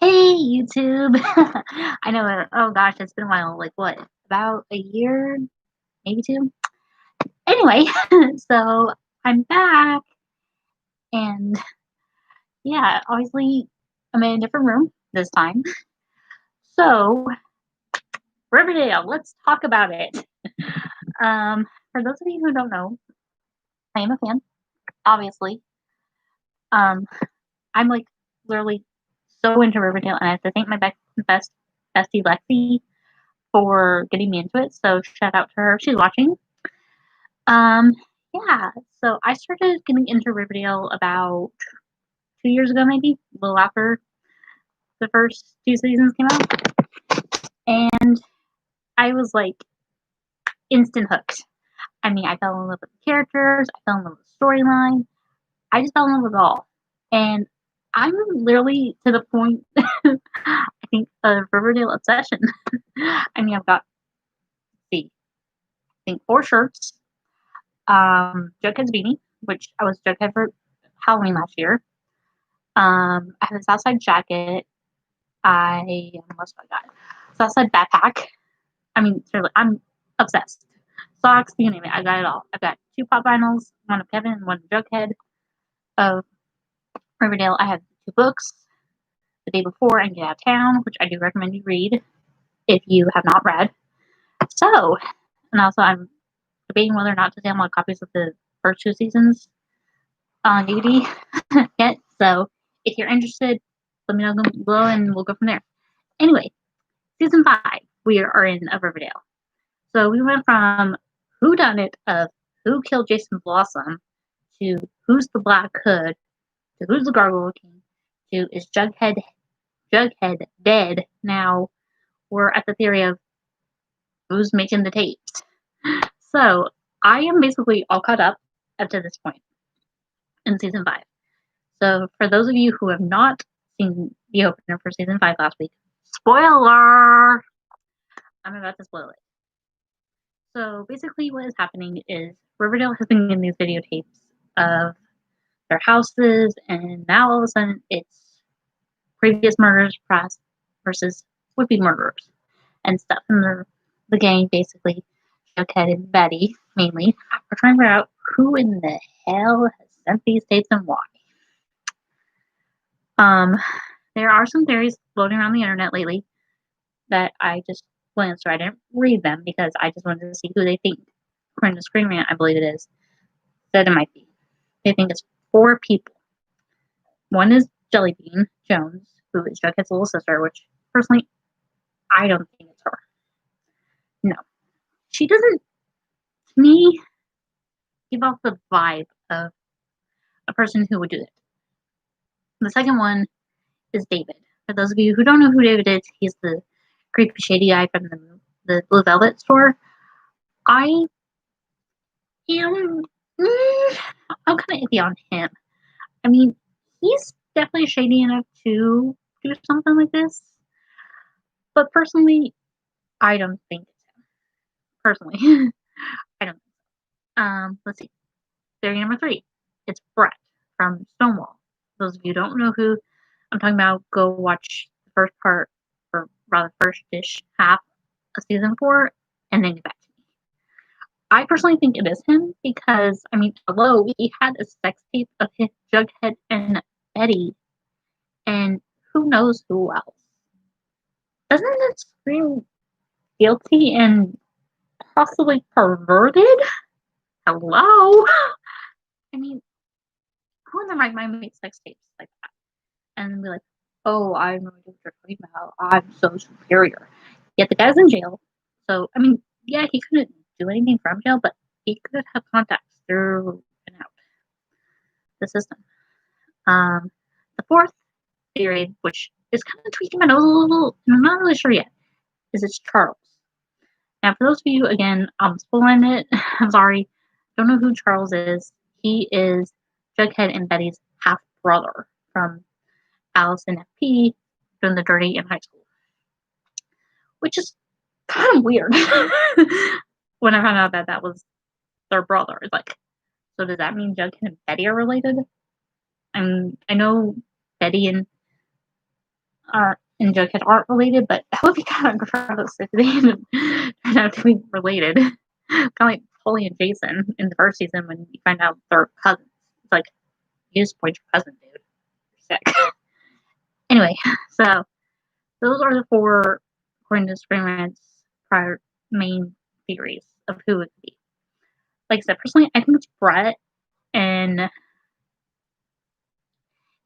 Hey, YouTube. I know, oh gosh, it's been a while. Like, what? About a year? Maybe two? Anyway, so I'm back, and yeah, obviously, I'm in a different room this time. So, Riverdale, let's talk about it. For those of you who don't know, I am a fan, obviously. Um, I'm like literally so into Riverdale, and I have to thank my best bestie Lexi for getting me into it. So, shout out to her if she's watching. Um, yeah, so I started getting into Riverdale about 2 years ago, maybe a little after the first two seasons came out, and I was like instant hooked. I mean, I fell in love with the characters, I fell in love with the storyline, I just fell in love with it all, and I'm literally to the point, I think, of Riverdale obsession. I mean, I've got, see, I think 4 shirts, Jughead's beanie, which I was Jughead for Halloween last year. I have a Southside jacket. What's I got? Southside backpack. I mean, seriously, I'm obsessed. Socks, you name it, I got it all. I've got 2 pop vinyls, one of Kevin and one of Jughead of Riverdale. I have 2 books, The Day Before and Get Out of Town, which I do recommend you read if you have not read. So, and also I'm debating whether or not to download copies of the first 2 seasons on DVD yet. So, if you're interested, let me know below and we'll go from there. Anyway, season 5, we are in of Riverdale. So we went from who done it of who killed Jason Blossom to who's the Black Hood to who's the Gargoyle King to is Jughead dead. Now we're at the theory of who's making the tapes. So I am basically all caught up to this point in season 5. So for those of you who have not seen the opener for season 5 last week, spoiler! I'm about to spoil it. So basically, what is happening is Riverdale has been getting these videotapes of their houses, and now all of a sudden it's previous murders press versus would-be murderers and stuff. And the gang, basically, Jughead and Betty mainly, are trying to figure out who in the hell has sent these tapes and why. Um, there are some theories floating around the internet lately that I just glanced through. I didn't read them because I just wanted to see who they think, according to Screen Rant, I believe it is, that it might be. They think it's 4 people. One is Jellybean Jones, who is Jughead's little sister, which personally, I don't think it's her. No. She doesn't, to me, give off the vibe of a person who would do it. The second one is David. For those of you who don't know who David is, he's the creepy, shady guy from the Blue Velvet store. I am, I'm kind of iffy on him. I mean, he's definitely shady enough to do something like this, but personally, I don't think it's him. Personally, I don't. Let's see. Theory number 3. It's Brett from Stonewall. Those of you who don't know who I'm talking about, go watch the first part, or rather, first-ish half of season 4, and then get back to me. I personally think it is him because, I mean, hello, we had a sex tape of his Jughead and Betty, and who knows who else. Doesn't it scream guilty and possibly perverted? Hello? I mean, who in their right mind makes sex tapes like that? And be like, oh, I know what you're talking about. I'm so superior. Yet the guy's in jail. So, I mean, yeah, he couldn't do anything from jail, but he could have contacts through and out the system. The 4th theory, which is kind of tweaking my nose a little, and I'm not really sure yet, is it's Charles. Now, for those of you, again, I'm spoiling it. I'm sorry. Don't know who Charles is. He is Jughead and Betty's half brother from Alice and FP doing the dirty in high school, which is kind of weird. When I found out that that was their brother, it's like, so does that mean Jughead and Betty are related? I know Betty and and Jughead aren't related, but that would be kind of gross if they even turned out to be related. Kind of like Polly and Jason in the first season when you find out they're cousins. It's like, you just point your cousin, dude. You're sick. Anyway, so those are the four, according to Screen Rant's prior main theories of who it could be. Like I said, personally, I think it's Brett and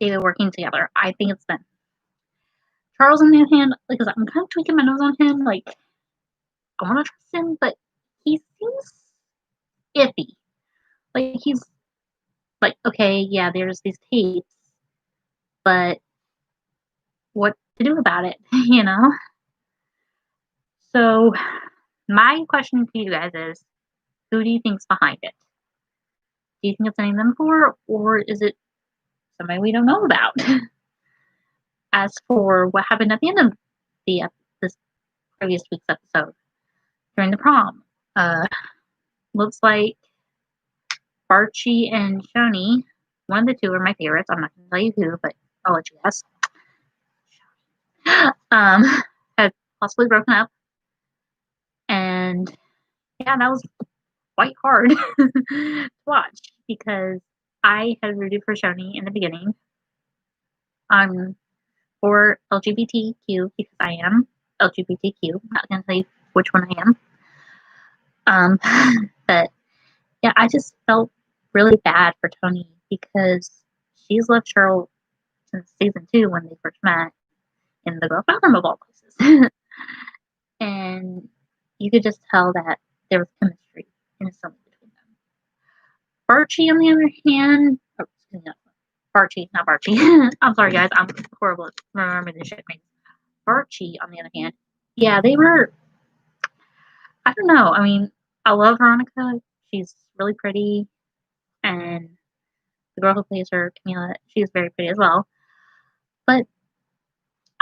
David working together. I think it's them. Charles, on the other hand, like, I'm kind of tweaking my nose on him. Like, I want to trust him, but he seems iffy. Like, he's like, okay, yeah, there's these tapes, but what to do about it, you know? So, my question to you guys is, who do you think's behind it? Do you think it's any of them four, or is it somebody we don't know about? As for what happened at the end of this previous week's episode during the prom, looks like Archie and Shoni, one of the two are my favorites. I'm not going to tell you who, but I'll let you guess. Had possibly broken up, and yeah, that was quite hard to watch because I had rooted for Shoni in the beginning. For LGBTQ because I am LGBTQ. I'm not gonna tell you which one I am. But yeah, I just felt really bad for Tony because she's loved Cheryl since season 2 when they first met in the girl bathroom of all places. And you could just tell that there was chemistry instantly between them. Archie, on the other hand, Archie, not Archie. I'm sorry, guys. I'm horrible at remembering the shit names. Archie, on the other hand, yeah, they were. I don't know. I mean, I love Veronica. She's really pretty, and the girl who plays her, Camila, she's very pretty as well. But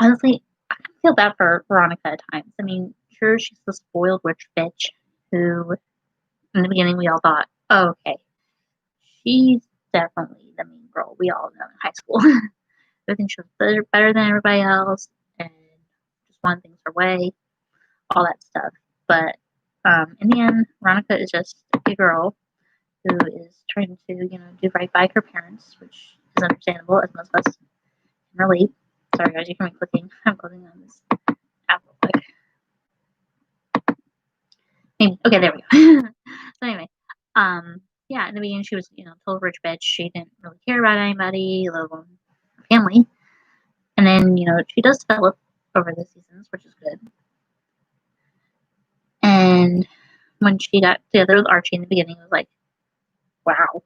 honestly, I kind of feel bad for Veronica at times. I mean, sure, she's the spoiled rich bitch who, in the beginning, we all thought, oh, okay, she's definitely the mean girl we all know in high school. I think she was better than everybody else and just wanted things her way, all that stuff. But in the end, Veronica is just a girl who is trying to, do right by her parents, which is understandable, as most of us can relate. Sorry, guys, you hear me clicking. I'm clicking on this app real quick. Maybe. Okay, there we go. So anyway, yeah, in the beginning, she was, total rich bitch. She didn't really care about anybody, let alone her family. And then, she does develop over the seasons, which is good. And when she got together with Archie in the beginning, it was like, wow,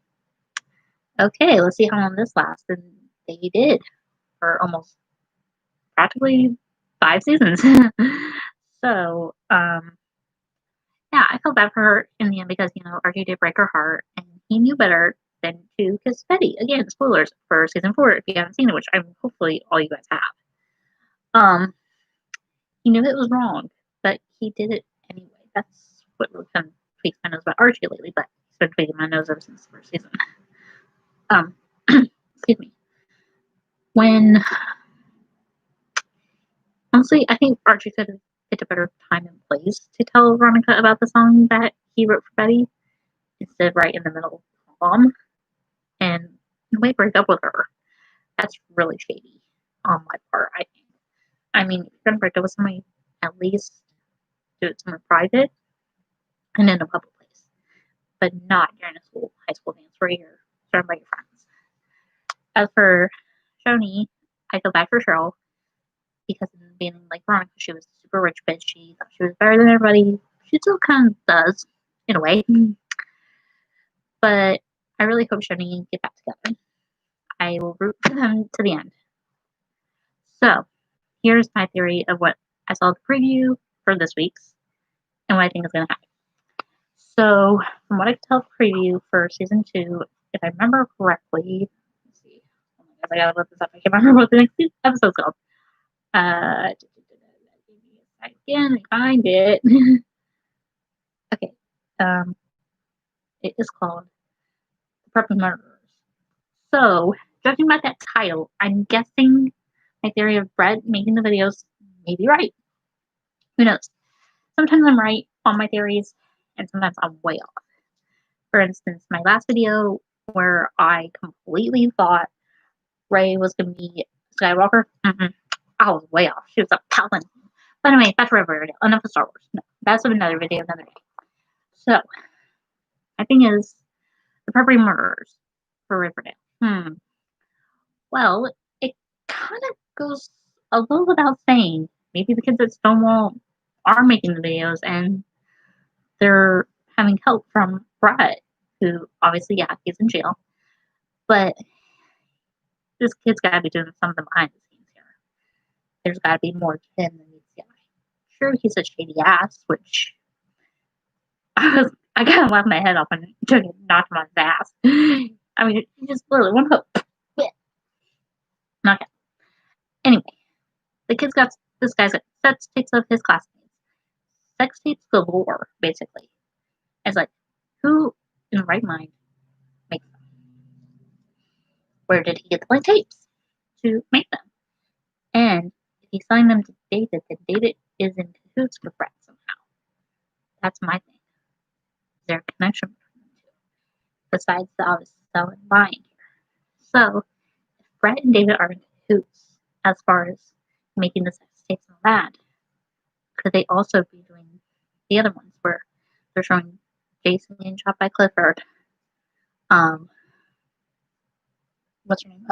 okay, let's see how long this lasts. And they did for almost practically 5 seasons. So, yeah, I felt bad for her in the end because, Archie did break her heart and he knew better than to kiss Betty. Again, spoilers for season 4 if you haven't seen it, which hopefully all you guys have. He knew it was wrong, but he did it anyway. That's what really kind of tweaks my nose about Archie lately, but he's been tweaking my nose ever since the first season. Excuse me. Honestly, I think Archie could have picked a better time and place to tell Veronica about the song that he wrote for Betty instead of right in the middle of the prom and break up with her. That's really shady on my part, I think. I mean, if you're going to break up with somebody, at least do it somewhere private and in a public place, but not during a high school dance where you're surrounded by your friends. As for Shoni, I feel bad for Cheryl because in the beginning, like Veronica, she was a super rich bitch. She thought she was better than everybody. She still kind of does, in a way. But I really hope Shoni get back together. I will root for them to the end. So, here's my theory of what I saw the preview for this week's and what I think is going to happen. So, from what I could tell preview for season 2, if I remember correctly, let's see. Oh my god, I gotta look this up. I can't remember what the next episode's called. Again, find it. Okay. It is called The Purple Murderers. So, judging by that title, I'm guessing my theory of Brett making the videos may be right. Who knows? Sometimes I'm right on my theories, and sometimes I'm way off. For instance, my last video where I completely thought Rey was going to be Skywalker, I was way off. She was a Palpatine. But anyway, that's Riverdale. Enough of Star Wars. No, that's another video another day. So, my thing is, the Purple Murderers for Riverdale. Well, it kind of goes a little without saying. Maybe the kids at Stonewall are making the videos and they're having help from Brett, who obviously, yeah, he's in jail. But this kid's got to be doing some of the behind the scenes here. There's got to be more to him than meets the eye. Sure, he's a shady ass, which I kind of laughed my head off when Juggy knocked him on his ass. I mean, he just literally one hook. Knock out. Anyway, the kid's got, this guy's got sex tapes of his classmates. Sex tapes galore, basically. It's like, who in the right mind makes them? Where did he get the blank tapes to make them? And if he's selling them to David, then David is in cahoots with Brett somehow. That's my thing. Is there a connection between the two? Besides the obvious selling and buying here. So, if Brett and David are in cahoots as far as making the sex tapes and all that, could they also be doing the other ones where they're showing Jason getting shot by Clifford? What's her name?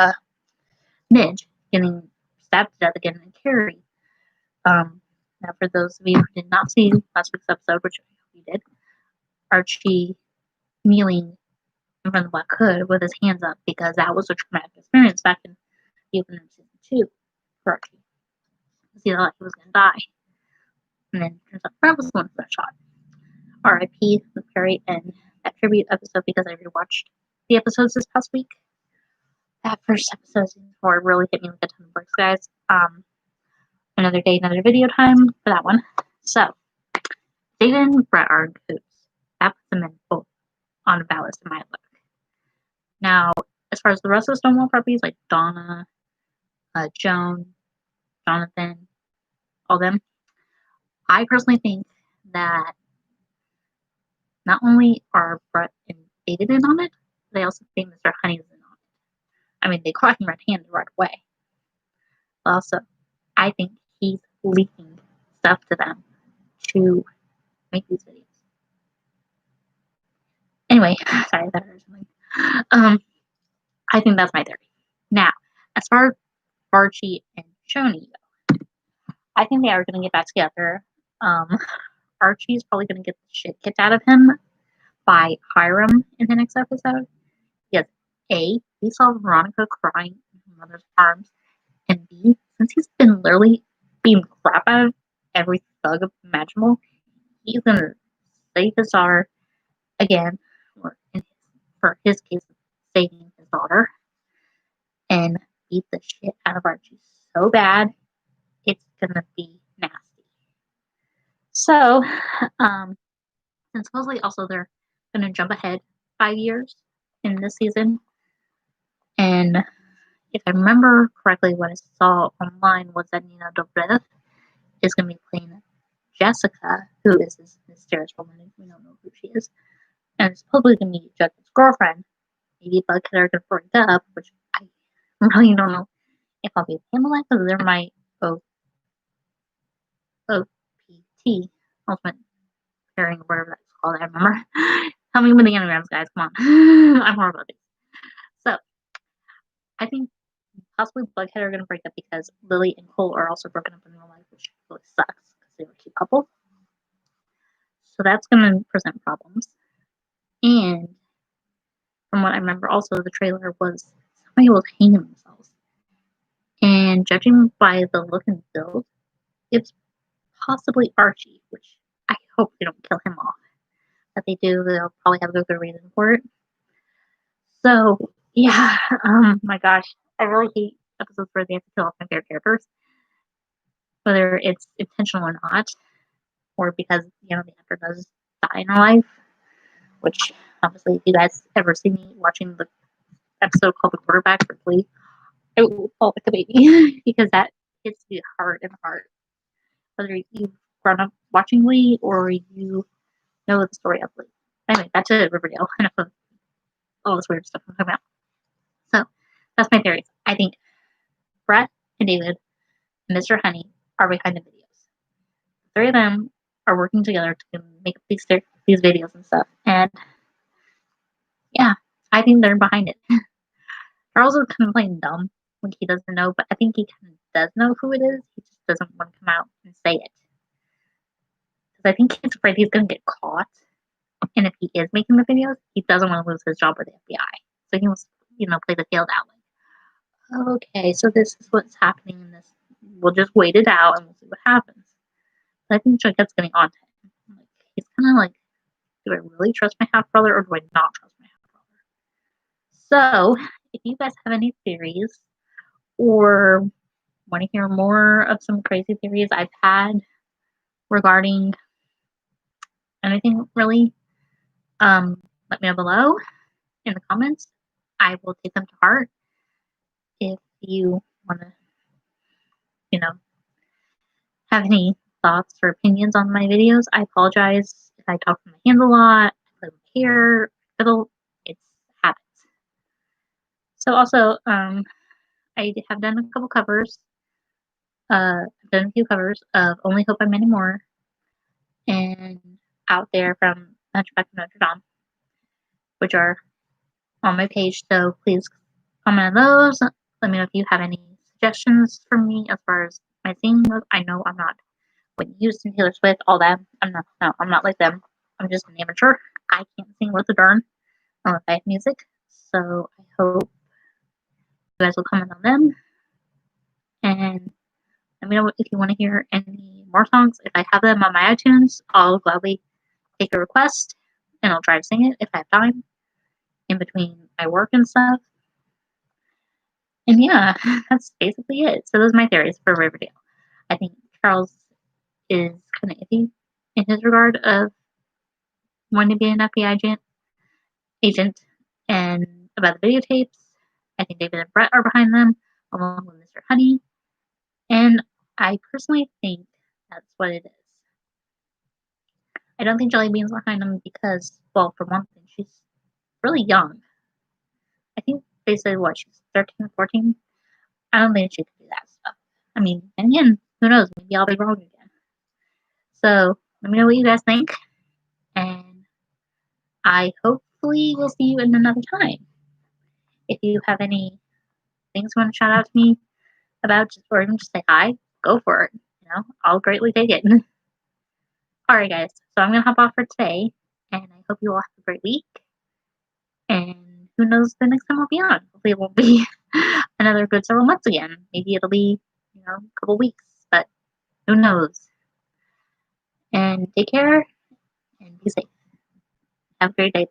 Midge getting stabbed to death again, and Carrie. Now, for those of you who did not see last week's episode, which I hope you did, Archie kneeling in front of the Black Hood with his hands up because that was a traumatic experience back in the opening of season 2 for Archie. He thought he was going to die. And then turns out Brett was the one who got shot. R.I.P. with Carrie, and that tribute episode, because I rewatched the episodes this past week. That first episode, season 4, really hit me like a ton of bricks, guys. Another day, another video time for that one. So, David and Brett are in cahoots. That puts them in both on the ballot in my book. Now, as far as the rest of the Stonewall properties, like Donna, Joan, Jonathan, all them, I personally think that not only are Brett and David in on it, they also think Mr. Honey's in on it. I mean, they caught him red-handed right away. Also, I think he's leaking stuff to them to make these videos. Anyway, sorry, that hurt something. I think that's my theory. Now, as far as Archie and Shoni go, I think they are going to get back together. Archie's probably going to get the shit kicked out of him by Hiram in the next episode. Because A, we saw Veronica crying in her mother's arms, and B, since he's been literally being crap out of every thug imaginable, he's going to save his daughter again, or for his case, saving his daughter, and beat the shit out of Archie so bad, it's gonna be nasty. So, and supposedly also they're gonna jump ahead 5 years in this season, and if I remember correctly, what I saw online was that Nina Dobrev is gonna be playing Jessica, who is this mysterious woman. We don't know who she is, and it's supposedly gonna be Jughead's girlfriend. Maybe Buckhead are gonna break up, which I really don't know if I'll be a Pamela, because they're my OPT, Ultimate Pairing, or whatever that's called. I remember. Tell me when the anagrams, guys. Come on. I'm horrible at these. So, I think possibly Bughead are going to break up because Lily and Cole are also broken up in real life, which really sucks because they were a cute couple. So, that's going to present problems. And from what I remember, also the trailer was somebody was hanging themselves. And judging by the look and build, it's possibly Archie, which I hope they don't kill him off. If they do, they'll probably have a good reason for it. So, yeah, my gosh, I really hate episodes where they have to kill off my favorite characters, whether it's intentional or not, or because, the actor does die in real life, which, obviously, if you guys ever see me watching the episode called The Quarterback for Glee, I will fall like a baby because that hits me hard in the heart. Whether you've grown up watching Glee or you know the story of Glee. Anyway, back to Riverdale. Enough of all this weird stuff I'm talking about. So that's my theory. I think Brett and David and Mr. Honey are behind the videos. The three of them are working together to make these videos and stuff. And yeah, I think they're behind it. Charles is kind of playing dumb when he doesn't know, but I think he kind of does know who it is. He just doesn't want to come out and say it. Because I think he's afraid he's going to get caught. And if he is making the videos, he doesn't want to lose his job with the FBI. So he wants, play the field out. Like, okay, so this is what's happening in this. We'll just wait it out and we'll see what happens. But I think Jughead's getting on to him. Like, he's kind of like, do I really trust my half brother or do I not trust my half brother? So, if you guys have any theories or want to hear more of some crazy theories I've had regarding anything really, let me know below in the comments. I will take them to heart. If you want to, you know, have any thoughts or opinions on my videos, I apologize if I talk from my hands a lot, I play with hair, fiddle, it's habits. So also, I have done a couple covers. I've done a few covers of Only Hope I'm Anymore and Out There from Hunchback of Notre Dame, which are on my page. So please comment on those. Let me know if you have any suggestions for me as far as my singing goes. I know I'm not Whitney Houston, Taylor Swift, all that. I'm not like them. I'm just an amateur. I can't sing worth a darn unless I have music. So I hope you guys will comment on them. And let me know if you want to hear any more songs. If I have them on my iTunes, I'll gladly take a request and I'll try to sing it if I have time in between my work and stuff. And yeah, that's basically it. So those are my theories for Riverdale. I think Charles is kind of iffy in his regard of wanting to be an FBI agent and about the videotapes. I think David and Brett are behind them, along with Mr. Honey. And I personally think that's what it is. I don't think Jellybean's behind them because, well, for one thing, she's really young. I think they said, what, she's 13, 14? I don't think she could do that stuff. I mean, and again, who knows? Maybe I'll be wrong again. So, let me know what you guys think. And I hopefully will see you in another time. If you have any things you want to shout out to me about, or even just say hi, go for it. I'll greatly take it. Alright, guys. So I'm going to hop off for today. And I hope you all have a great week. And who knows the next time I'll be on. Hopefully it won't be another good several months again. Maybe it'll be, a couple weeks. But who knows. And take care. And be safe. Have a great day.